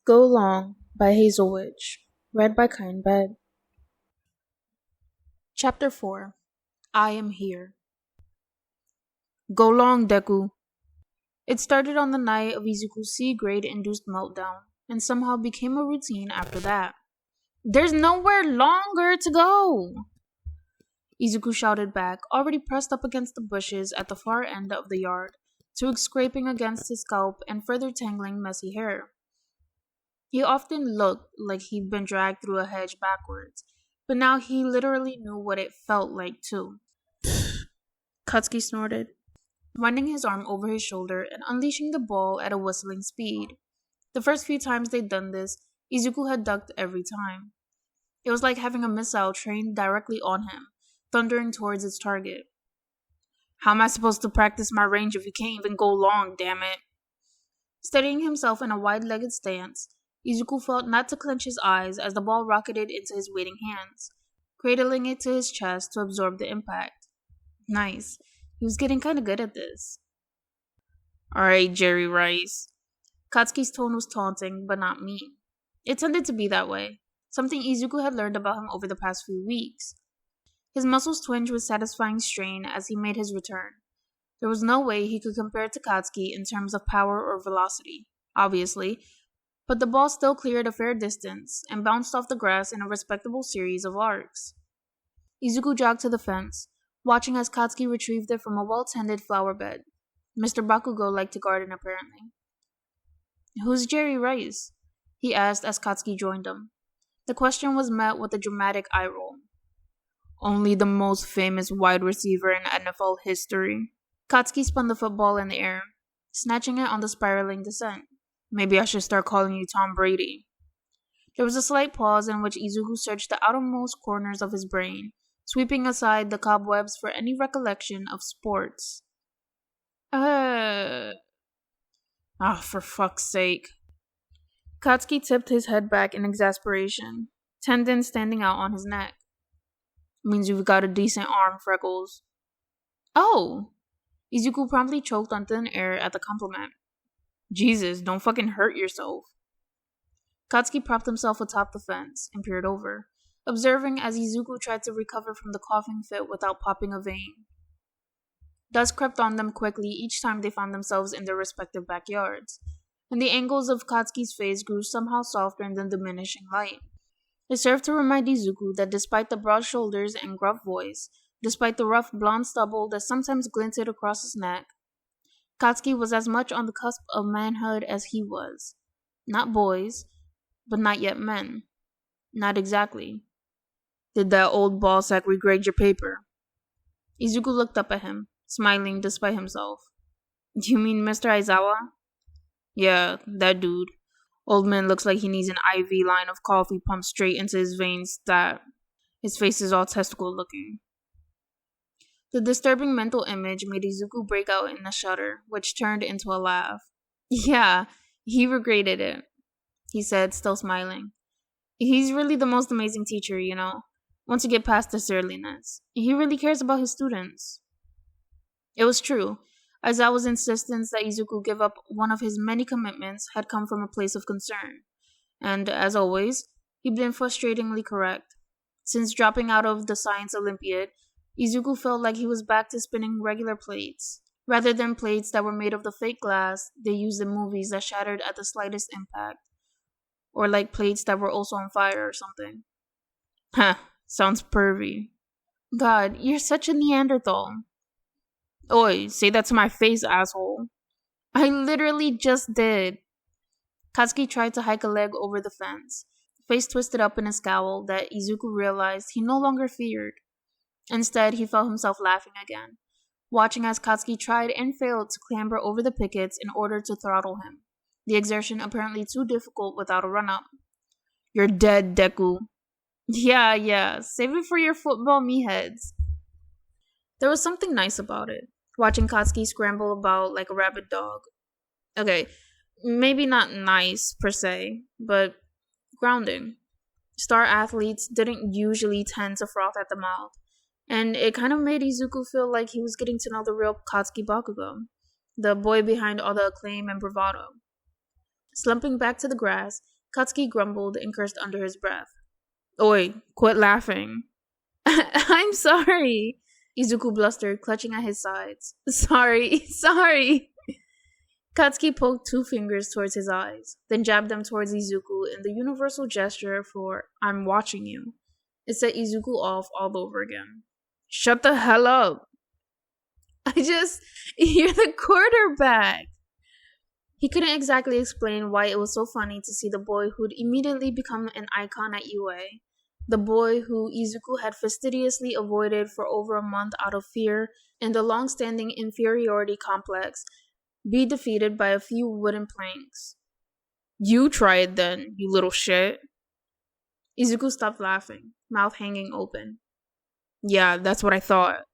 Go Long by Hazel Witch. Read by Kaiinbed. Chapter 4. I Am Here. Go Long, Deku. It started on the night of Izuku's C-grade induced meltdown, and somehow became a routine after that. There's nowhere longer to go! Izuku shouted back, already pressed up against the bushes at the far end of the yard, twigs scraping against his scalp and further tangling messy hair. He often looked like he'd been dragged through a hedge backwards, but now he literally knew what it felt like too. Katsuki snorted, winding his arm over his shoulder and unleashing the ball at a whistling speed. The first few times they'd done this, Izuku had ducked every time. It was like having a missile trained directly on him, thundering towards its target. How am I supposed to practice my range if you can't even go long, damn it? Steadying himself in a wide-legged stance, Izuku fought not to clench his eyes as the ball rocketed into his waiting hands, cradling it to his chest to absorb the impact. Nice. He was getting kinda good at this. Alright, Jerry Rice. Katsuki's tone was taunting, but not mean. It tended to be that way, something Izuku had learned about him over the past few weeks. His muscles twinged with satisfying strain as he made his return. There was no way he could compare to Katsuki in terms of power or velocity, obviously, but the ball still cleared a fair distance and bounced off the grass in a respectable series of arcs. Izuku jogged to the fence, watching as Katsuki retrieved it from a well-tended flower bed. Mr. Bakugo liked to garden, apparently. Who's Jerry Rice? He asked as Katsuki joined him. The question was met with a dramatic eye roll. Only the most famous wide receiver in NFL history. Katsuki spun the football in the air, snatching it on the spiraling descent. Maybe I should start calling you Tom Brady. There was a slight pause in which Izuku searched the outermost corners of his brain, sweeping aside the cobwebs for any recollection of sports. For fuck's sake. Katsuki tipped his head back in exasperation, tendons standing out on his neck. Means you've got a decent arm, Freckles. Oh! Izuku promptly choked on thin air at the compliment. Jesus, don't fucking hurt yourself. Katsuki propped himself atop the fence and peered over, observing as Izuku tried to recover from the coughing fit without popping a vein. Dust crept on them quickly each time they found themselves in their respective backyards, and the angles of Katsuki's face grew somehow softer in the diminishing light. It served to remind Izuku that despite the broad shoulders and gruff voice, despite the rough blonde stubble that sometimes glinted across his neck, Katsuki was as much on the cusp of manhood as he was. Not boys, but not yet men. Not exactly. Did that old ballsack regrade your paper? Izuku looked up at him, smiling despite himself. You mean Mr. Aizawa? Yeah, that dude. Old man looks like he needs an IV line of coffee pumped straight into his veins that his face is all testicle looking. The disturbing mental image made Izuku break out in a shudder, which turned into a laugh. Yeah, he regretted it, he said, still smiling. He's really the most amazing teacher, you know. Once you get past the surliness, he really cares about his students. It was true. Aizawa's insistence that Izuku give up one of his many commitments had come from a place of concern, and, as always, he'd been frustratingly correct. Since dropping out of the Science Olympiad, Izuku felt like he was back to spinning regular plates, rather than plates that were made of the fake glass they used in movies that shattered at the slightest impact, or like plates that were also on fire or something. Huh, sounds pervy. God, you're such a Neanderthal. Oi, say that to my face, asshole. I literally just did. Katsuki tried to hike a leg over the fence, face twisted up in a scowl that Izuku realized he no longer feared. Instead, he felt himself laughing again, watching as Katsuki tried and failed to clamber over the pickets in order to throttle him, the exertion apparently too difficult without a run-up. You're dead, Deku. Yeah, save it for your football meatheads. There was something nice about it, watching Katsuki scramble about like a rabid dog. Okay, maybe not nice per se, but grounding. Star athletes didn't usually tend to froth at the mouth, and it kind of made Izuku feel like he was getting to know the real Katsuki Bakugo, the boy behind all the acclaim and bravado. Slumping back to the grass, Katsuki grumbled and cursed under his breath. Oi, quit laughing. I'm sorry, Izuku blustered, clutching at his sides. Sorry. Katsuki poked 2 fingers towards his eyes, then jabbed them towards Izuku in the universal gesture for I'm watching you. It set Izuku off all over again. Shut the hell up. You're the quarterback. He couldn't exactly explain why it was so funny to see the boy who'd immediately become an icon at UA, the boy who Izuku had fastidiously avoided for over a month out of fear and a long-standing inferiority complex, be defeated by a few wooden planks. You try it then, you little shit. Izuku stopped laughing, mouth hanging open. Yeah, that's what I thought.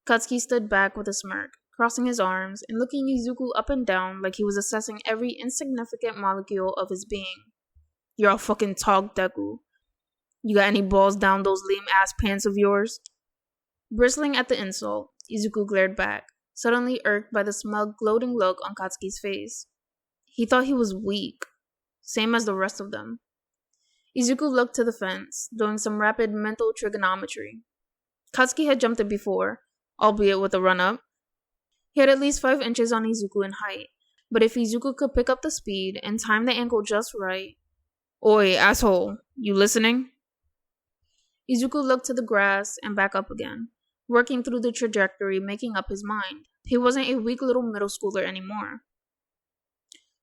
Katsuki stood back with a smirk, crossing his arms and looking Izuku up and down like he was assessing every insignificant molecule of his being. You're a fucking talk, Deku. You got any balls down those lame-ass pants of yours? Bristling at the insult, Izuku glared back, suddenly irked by the smug, gloating look on Katsuki's face. He thought he was weak, same as the rest of them. Izuku looked to the fence, doing some rapid mental trigonometry. Katsuki had jumped it before, albeit with a run-up. He had at least 5 inches on Izuku in height, but if Izuku could pick up the speed and time the angle just right... Oi, asshole, you listening? Izuku looked to the grass and back up again, working through the trajectory, making up his mind. He wasn't a weak little middle schooler anymore.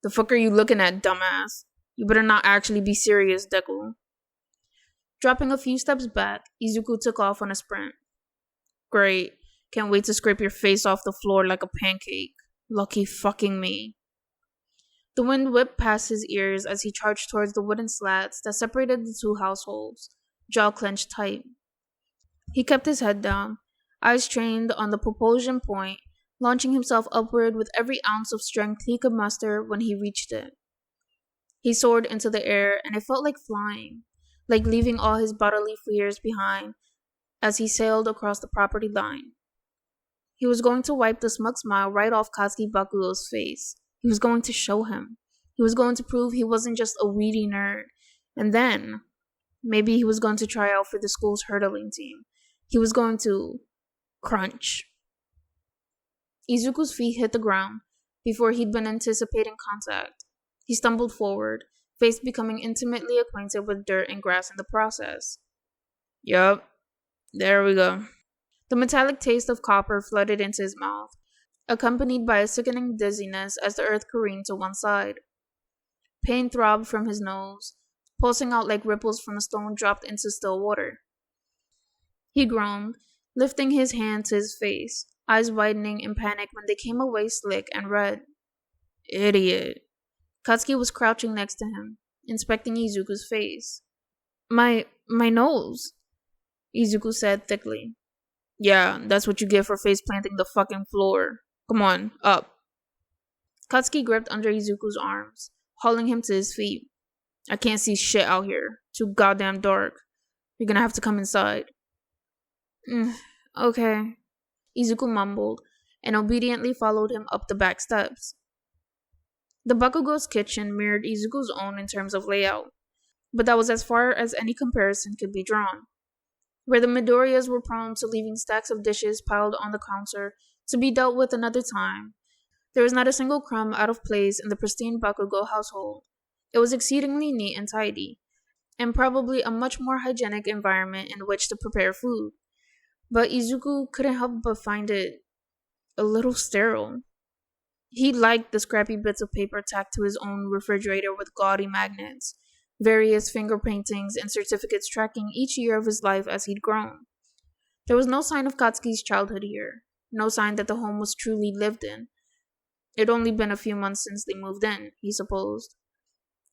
The fuck are you looking at, dumbass? You better not actually be serious, Deku. Dropping a few steps back, Izuku took off on a sprint. Great. Can't wait to scrape your face off the floor like a pancake. Lucky fucking me. The wind whipped past his ears as he charged towards the wooden slats that separated the 2 households, jaw clenched tight. He kept his head down, eyes trained on the propulsion point, launching himself upward with every ounce of strength he could muster when he reached it. He soared into the air, and it felt like flying, like leaving all his bodily fears behind as he sailed across the property line. He was going to wipe the smug smile right off Katsuki Bakugo's face. He was going to show him. He was going to prove he wasn't just a weedy nerd. And then, maybe he was going to try out for the school's hurdling team. He was going to... crunch. Izuku's feet hit the ground before he'd been anticipating contact. He stumbled forward, face becoming intimately acquainted with dirt and grass in the process. Yup, there we go. The metallic taste of copper flooded into his mouth, accompanied by a sickening dizziness as the earth careened to one side. Pain throbbed from his nose, pulsing out like ripples from a stone dropped into still water. He groaned, lifting his hand to his face, eyes widening in panic when they came away slick and red. Idiot. Katsuki was crouching next to him, inspecting Izuku's face. My nose, Izuku said thickly. Yeah, that's what you get for face planting the fucking floor. Come on, up. Katsuki gripped under Izuku's arms, hauling him to his feet. I can't see shit out here. Too goddamn dark. You're gonna have to come inside. Okay. Izuku mumbled, and obediently followed him up the back steps. The Bakugo's kitchen mirrored Izuku's own in terms of layout, but that was as far as any comparison could be drawn. Where the Midoriyas were prone to leaving stacks of dishes piled on the counter to be dealt with another time, there was not a single crumb out of place in the pristine Bakugo household. It was exceedingly neat and tidy, and probably a much more hygienic environment in which to prepare food. But Izuku couldn't help but find it a little sterile. He liked the scrappy bits of paper tacked to his own refrigerator with gaudy magnets, various finger paintings and certificates tracking each year of his life as he'd grown. There was no sign of Katsuki's childhood here, no sign that the home was truly lived in. It'd only been a few months since they moved in, he supposed.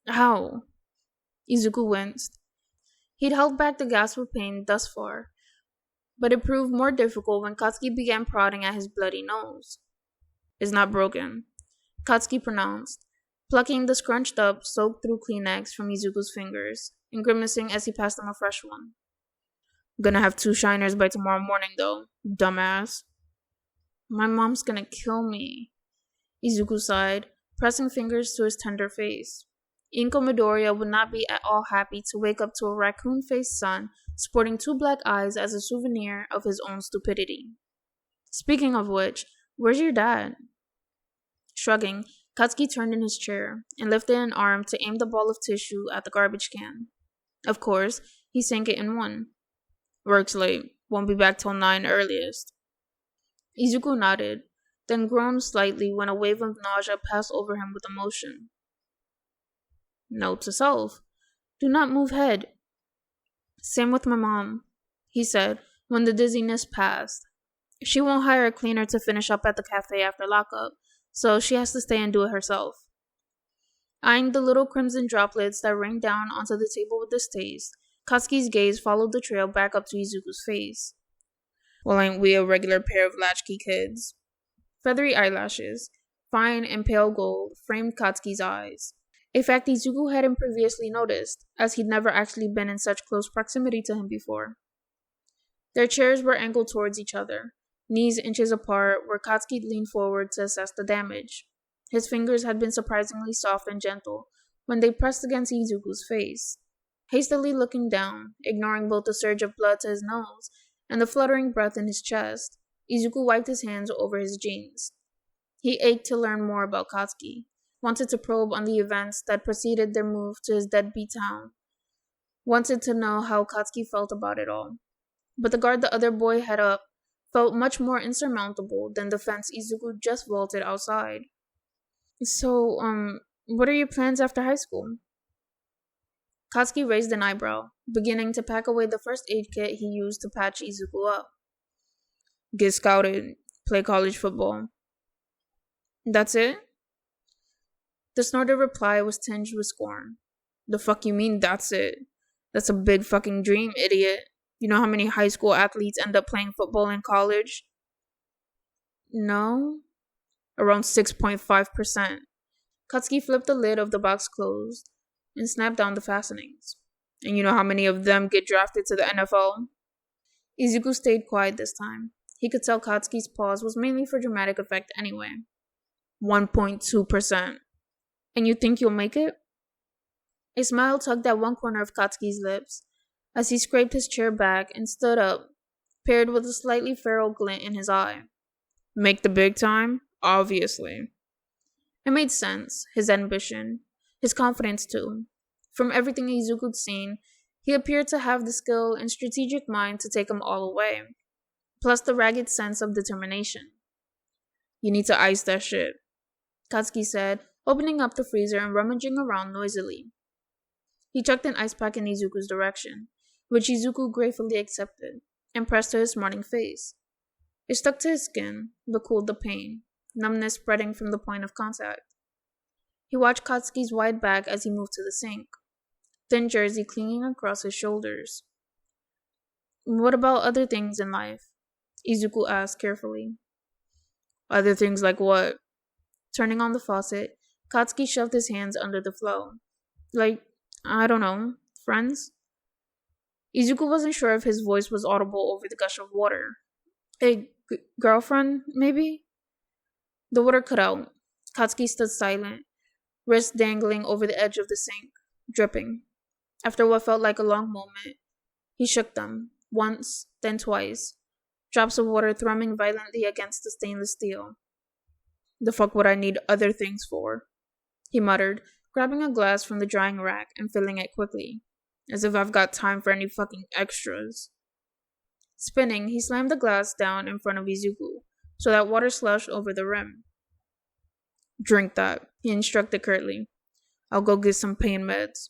How? Izuku winced. He'd held back the gasp of pain thus far, but it proved more difficult when Katsuki began prodding at his bloody nose. It's not broken, Katsuki pronounced, plucking the scrunched up, soaked through Kleenex from Izuku's fingers, and grimacing as he passed him a fresh one. I'm gonna have 2 shiners by tomorrow morning, though, dumbass. My mom's gonna kill me, Izuku sighed, pressing fingers to his tender face. Inko Midoriya would not be at all happy to wake up to a raccoon-faced son sporting two black eyes as a souvenir of his own stupidity. Speaking of which, where's your dad? Shrugging, Katsuki turned in his chair and lifted an arm to aim the ball of tissue at the garbage can. Of course, he sank it in one. Works late. Won't be back till 9 earliest. Izuku nodded, then groaned slightly when a wave of nausea passed over him with emotion. Note to self. Do not move head. Same with my mom, he said when the dizziness passed. She won't hire a cleaner to finish up at the cafe after lockup, so she has to stay and do it herself. Eyeing the little crimson droplets that rained down onto the table with distaste, Katsuki's gaze followed the trail back up to Izuku's face. Well, ain't we a regular pair of latchkey kids? Feathery eyelashes, fine and pale gold, framed Katsuki's eyes. A fact Izuku hadn't previously noticed, as he'd never actually been in such close proximity to him before. Their chairs were angled towards each other, knees inches apart, where Katsuki leaned forward to assess the damage. His fingers had been surprisingly soft and gentle when they pressed against Izuku's face. Hastily looking down, ignoring both the surge of blood to his nose and the fluttering breath in his chest, Izuku wiped his hands over his jeans. He ached to learn more about Katsuki, wanted to probe on the events that preceded their move to his deadbeat town, wanted to know how Katsuki felt about it all. But the guard the other boy had up felt much more insurmountable than the fence Izuku just vaulted outside. So, what are your plans after high school? Katsuki raised an eyebrow, beginning to pack away the first aid kit he used to patch Izuku up. Get scouted, play college football. That's it? The snorted reply was tinged with scorn. The fuck you mean, that's it? That's a big fucking dream, idiot. You know how many high school athletes end up playing football in college? No. Around 6.5%. Katsuki flipped the lid of the box closed and snapped down the fastenings. And you know how many of them get drafted to the NFL? Izuku stayed quiet this time. He could tell Katsuki's pause was mainly for dramatic effect anyway. 1.2%. And you think you'll make it? A smile tugged at one corner of Katsuki's lips as he scraped his chair back and stood up, paired with a slightly feral glint in his eye. Make the big time? Obviously. It made sense, his ambition, his confidence too. From everything Izuku'd seen, he appeared to have the skill and strategic mind to take them all away, plus the ragged sense of determination. You need to ice that shit, Katsuki said, opening up the freezer and rummaging around noisily. He chucked an ice pack in Izuku's direction, which Izuku gratefully accepted, and pressed to his smarting face. It stuck to his skin, but cooled the pain, numbness spreading from the point of contact. He watched Katsuki's wide back as he moved to the sink, thin jersey clinging across his shoulders. What about other things in life? Izuku asked carefully. Other things like what? Turning on the faucet, Katsuki shoved his hands under the flow. Like, I don't know, friends? Izuku wasn't sure if his voice was audible over the gush of water. A girlfriend, maybe? The water cut out. Katsuki stood silent, wrists dangling over the edge of the sink, dripping. After what felt like a long moment, he shook them, once, then twice, drops of water thrumming violently against the stainless steel. The fuck would I need other things for? He muttered, grabbing a glass from the drying rack and filling it quickly, as if I've got time for any fucking extras. Spinning, he slammed the glass down in front of Izuku, so that water sloshed over the rim. Drink that, he instructed curtly. I'll go get some pain meds.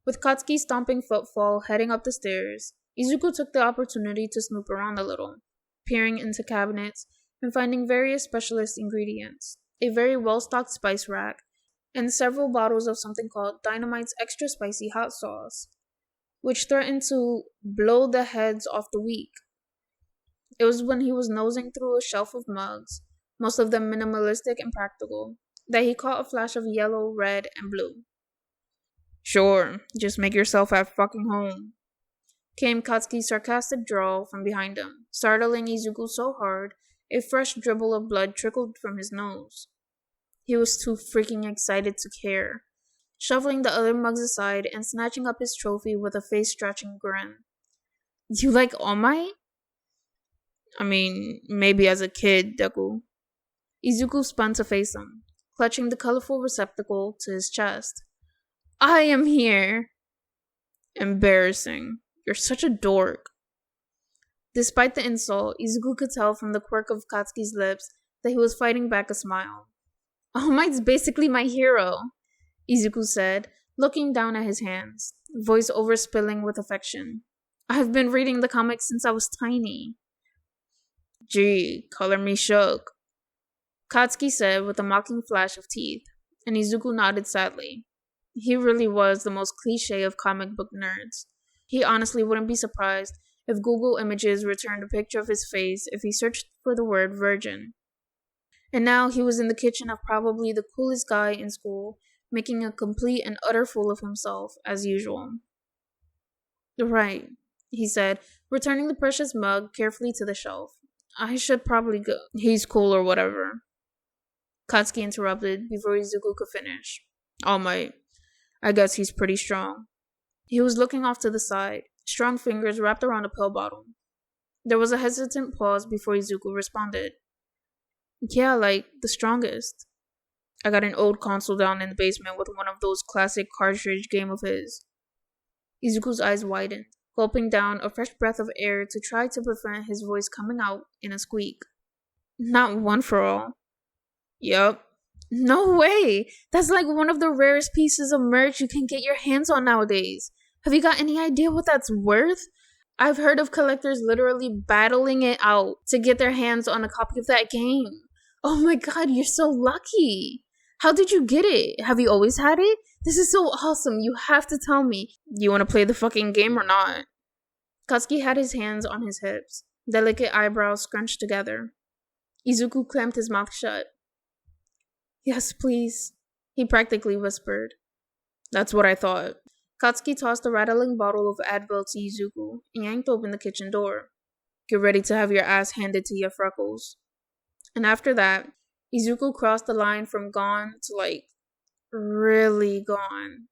With Katsuki's stomping footfall heading up the stairs, Izuku took the opportunity to snoop around a little, peering into cabinets and finding various specialist ingredients, a very well-stocked spice rack, and several bottles of something called Dynamite's extra spicy hot sauce, which threatened to blow the heads off the weak. It was when he was nosing through a shelf of mugs, most of them minimalistic and practical, that he caught a flash of yellow, red, and blue. Sure, just make yourself at fucking home, came Katsuki's sarcastic drawl from behind him, startling Izuku so hard, a fresh dribble of blood trickled from his nose. He was too freaking excited to care, shoveling the other mugs aside and snatching up his trophy with a face-stretching grin. You like All Might? I mean, maybe as a kid, Deku. Izuku spun to face him, clutching the colorful receptacle to his chest. I am here! Embarrassing. You're such a dork. Despite the insult, Izuku could tell from the quirk of Katsuki's lips that he was fighting back a smile. All Might's basically my hero, Izuku said, looking down at his hands, voice overspilling with affection. I've been reading the comics since I was tiny. Gee, color me shook, Katsuki said with a mocking flash of teeth, and Izuku nodded sadly. He really was the most cliché of comic book nerds. He honestly wouldn't be surprised if Google Images returned a picture of his face if he searched for the word virgin. And now he was in the kitchen of probably the coolest guy in school, making a complete and utter fool of himself, as usual. Right, he said, returning the precious mug carefully to the shelf. I should probably go. He's cool or whatever. Katsuki interrupted before Izuku could finish. All Might. I guess he's pretty strong. He was looking off to the side, strong fingers wrapped around a pill bottle. There was a hesitant pause before Izuku responded. Yeah, like, the strongest. I got an old console down in the basement with one of those classic cartridge game of his. Izuku's eyes widened, gulping down a fresh breath of air to try to prevent his voice coming out in a squeak. Not one for all. Yup. No way! That's like one of the rarest pieces of merch you can get your hands on nowadays. Have you got any idea what that's worth? I've heard of collectors literally battling it out to get their hands on a copy of that game. Oh my god, you're so lucky! How did you get it? Have you always had it? This is so awesome, you have to tell me. You want to play the fucking game or not? Katsuki had his hands on his hips, delicate eyebrows scrunched together. Izuku clamped his mouth shut. Yes, please, he practically whispered. That's what I thought. Katsuki tossed a rattling bottle of Advil to Izuku and yanked open the kitchen door. Get ready to have your ass handed to you, Freckles. And after that, Izuku crossed the line from gone to, really gone.